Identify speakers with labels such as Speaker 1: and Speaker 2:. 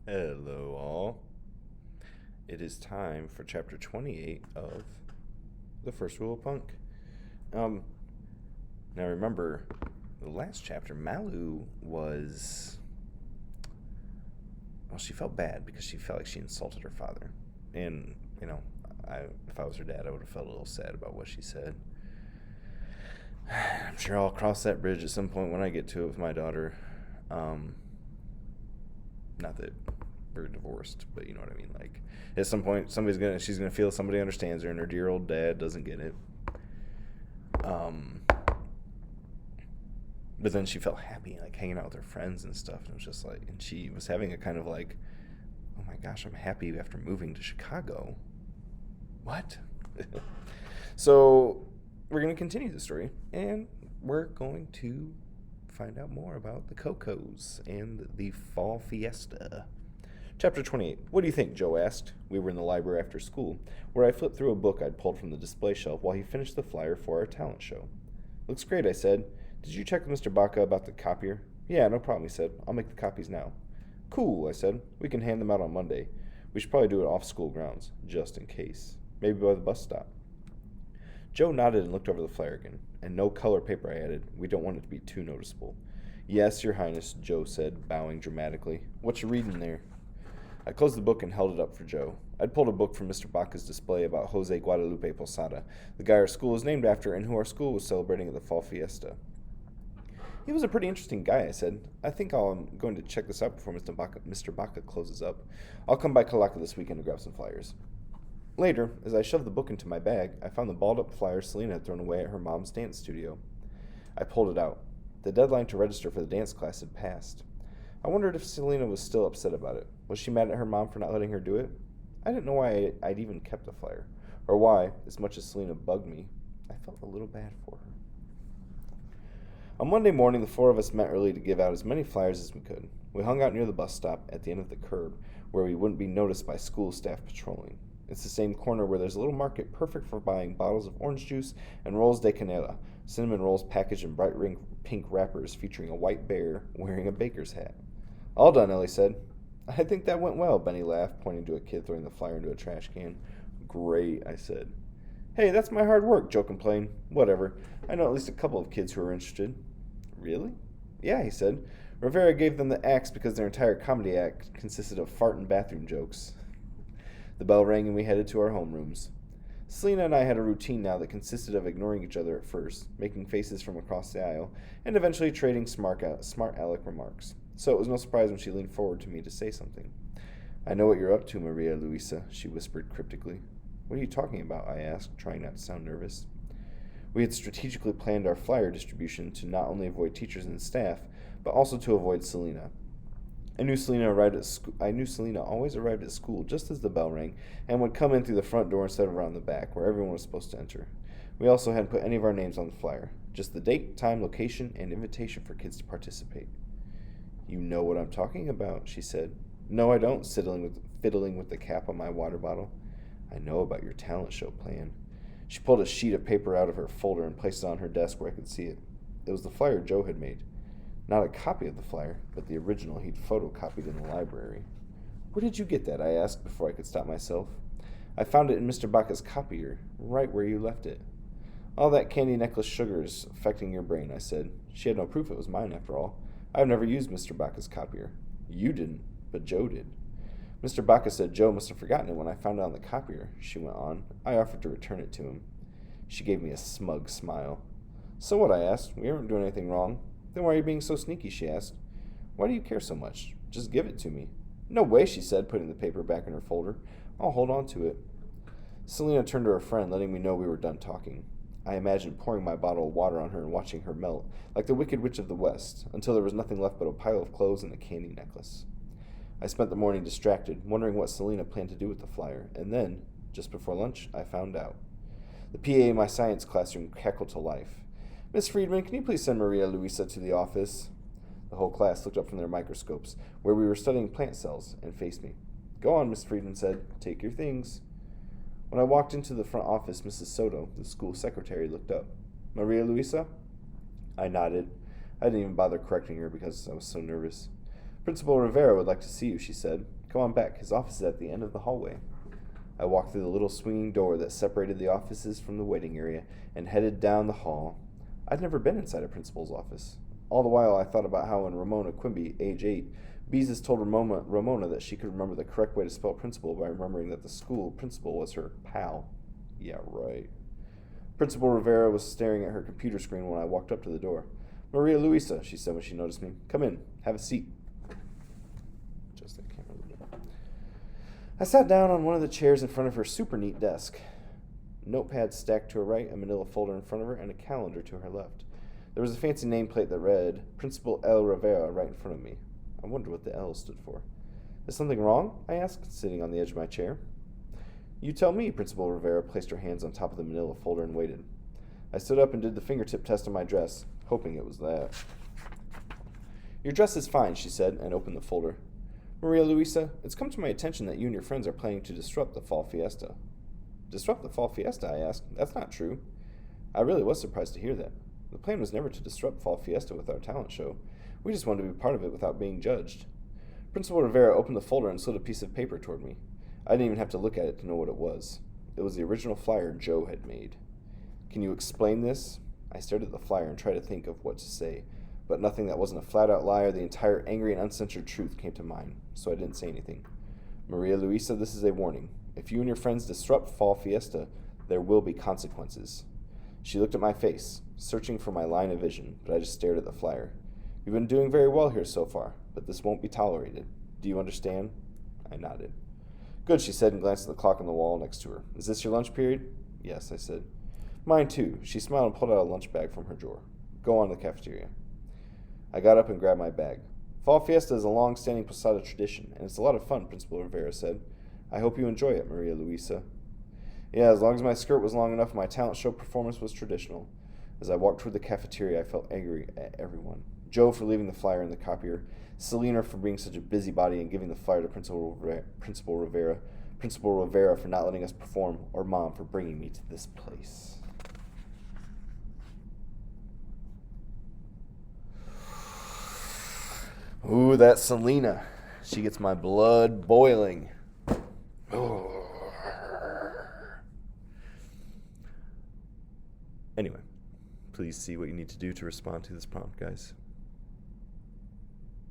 Speaker 1: Hello, all. It is time for chapter 28 of The First Rule of Punk. Um, Now remember, the last chapter, Malu was. Well, she felt bad because she felt like she insulted her father. And, if I was her dad, I would have felt a little sad about what she said. I'm sure I'll cross that bridge at some point when I get to it with my daughter. Not that we're divorced, but you know what I mean. Like, at some point, she's gonna feel somebody understands her, and her dear old dad doesn't get it. Um, but then she felt happy, like hanging out with her friends and stuff, and it was just like, and she was having a kind of like, oh my gosh, I'm happy after moving to Chicago. What? So we're gonna continue the story, and we're going to find out more about the Cocos and the Fall Fiesta. Chapter 28. What do you think? Joe asked. We were in the library after school, where I flipped through a book I'd pulled from the display shelf while he finished the flyer for our talent show. Looks great, I said. Did you check with Mr. Baca about the copier? Yeah, no problem, he said. I'll make the copies now. Cool, I said. We can hand them out on Monday. We should probably do it off school grounds, just in case. Maybe by the bus stop. Joe nodded and looked over the flyer again. And no color paper, I added. We don't want it to be too noticeable. Yes, Your Highness, Joe said, bowing dramatically. What you reading there? I closed the book and held it up for Joe. I'd pulled a book from Mr. Baca's display about Jose Guadalupe Posada, the guy our school is named after and who our school was celebrating at the Fall Fiesta. He was a pretty interesting guy, I said. I think I'm going to check this out before Mr. Baca closes up. I'll come by Calaca this weekend to grab some flyers. Later, as I shoved the book into my bag, I found the balled-up flyer Selena had thrown away at her mom's dance studio. I pulled it out. The deadline to register for the dance class had passed. I wondered if Selena was still upset about it. Was she mad at her mom for not letting her do it? I didn't know why I'd even kept the flyer, or why, as much as Selena bugged me, I felt a little bad for her. On Monday morning, the four of us met early to give out as many flyers as we could. We hung out near the bus stop at the end of the curb, where we wouldn't be noticed by school staff patrolling. It's the same corner where there's a little market perfect for buying bottles of orange juice and rolls de canela, cinnamon rolls packaged in bright pink wrappers featuring a white bear wearing a baker's hat. All done, Ellie said. I think that went well, Benny laughed, pointing to a kid throwing the flyer into a trash can. Great, I said. Hey, that's my hard work, Joe complained. Whatever. I know at least a couple of kids who are interested. Really? Yeah, he said. Rivera gave them the axe because their entire comedy act consisted of fart and bathroom jokes. The bell rang and we headed to our homerooms. Selena and I had a routine now that consisted of ignoring each other at first, making faces from across the aisle, and eventually trading smart aleck remarks. So it was no surprise when she leaned forward to me to say something. I know what you're up to, Maria Luisa, she whispered cryptically. What are you talking about? I asked, trying not to sound nervous. We had strategically planned our flyer distribution to not only avoid teachers and staff, but also to avoid Selena. I knew Selena always arrived at school just as the bell rang and would come in through the front door instead of around the back, where everyone was supposed to enter. We also hadn't put any of our names on the flyer, just the date, time, location, and invitation for kids to participate. You know what I'm talking about, she said. No, I don't, fiddling with the cap on my water bottle. I know about your talent show plan. She pulled a sheet of paper out of her folder and placed it on her desk where I could see it. It was the flyer Joe had made. Not a copy of the flyer, but the original he'd photocopied in the library. Where did you get that? I asked before I could stop myself. I found it in Mr. Baca's copier, right where you left it. All that candy necklace sugar is affecting your brain, I said. She had no proof it was mine, after all. I've never used Mr. Baca's copier. You didn't, but Joe did. Mr. Baca said Joe must have forgotten it when I found it on the copier, she went on. I offered to return it to him. She gave me a smug smile. So what? I asked. We aren't doing anything wrong. Then why are you being so sneaky? She asked. Why do you care so much? Just give it to me. No way, she said, putting the paper back in her folder. I'll hold on to it. Selena turned to her friend, letting me know we were done talking. I imagined pouring my bottle of water on her and watching her melt, like the Wicked Witch of the West, until there was nothing left but a pile of clothes and a candy necklace. I spent the morning distracted, wondering what Selena planned to do with the flyer, and then, just before lunch, I found out. The PA in my science classroom cackled to life. Miss Friedman, can you please send Maria Luisa to the office? The whole class looked up from their microscopes, where we were studying plant cells, and faced me. Go on, Miss Friedman said. Take your things. When I walked into the front office, Mrs. Soto, the school secretary, looked up. Maria Luisa? I nodded. I didn't even bother correcting her because I was so nervous. Principal Rivera would like to see you, she said. Come on back. His office is at the end of the hallway. I walked through the little swinging door that separated the offices from the waiting area and headed down the hall. I'd never been inside a principal's office. All the while I thought about how when Ramona Quimby, age 8, Beezus told Ramona that she could remember the correct way to spell principal by remembering that the school principal was her pal. Yeah, right. Principal Rivera was staring at her computer screen when I walked up to the door. Maria Luisa, she said when she noticed me. Come in. Have a seat. I sat down on one of the chairs in front of her super neat desk. Notepad stacked to her right, a manila folder in front of her, and a calendar to her left. There was a fancy nameplate that read, Principal L. Rivera, right in front of me. I wondered what the L stood for. Is something wrong? I asked, sitting on the edge of my chair. You tell me, Principal Rivera placed her hands on top of the manila folder and waited. I stood up and did the fingertip test on my dress, hoping it was that. Your dress is fine, she said, and opened the folder. Maria Luisa, it's come to my attention that you and your friends are planning to disrupt the fall fiesta. Disrupt the fall fiesta, I asked. That's not true. I really was surprised to hear that. The plan was never to disrupt fall fiesta with our talent show. We just wanted to be part of it without being judged. Principal Rivera opened the folder and slid a piece of paper toward me. I didn't even have to look at it to know what it was. It was the original flyer Joe had made. Can you explain this? I stared at the flyer and tried to think of what to say, but nothing that wasn't a flat-out lie or the entire angry and uncensored truth came to mind, so I didn't say anything. Maria Luisa, this is a warning. If you and your friends disrupt Fall Fiesta, there will be consequences. She looked at my face, searching for my line of vision, but I just stared at the flyer. You've been doing very well here so far, but this won't be tolerated. Do you understand? I nodded. Good, she said and glanced at the clock on the wall next to her. Is this your lunch period? Yes, I said. Mine too. She smiled and pulled out a lunch bag from her drawer. Go on to the cafeteria. I got up and grabbed my bag. Fall Fiesta is a long-standing Posada tradition, and it's a lot of fun, Principal Rivera said. I hope you enjoy it, Maria Luisa. Yeah, as long as my skirt was long enough, my talent show performance was traditional. As I walked toward the cafeteria, I felt angry at everyone. Joe for leaving the flyer in the copier, Selena for being such a busybody and giving the flyer to Principal Rivera, Principal Rivera for not letting us perform, or Mom for bringing me to this place. Ooh, that Selena. She gets my blood boiling. Anyway, please see what you need to do to respond to this prompt, guys.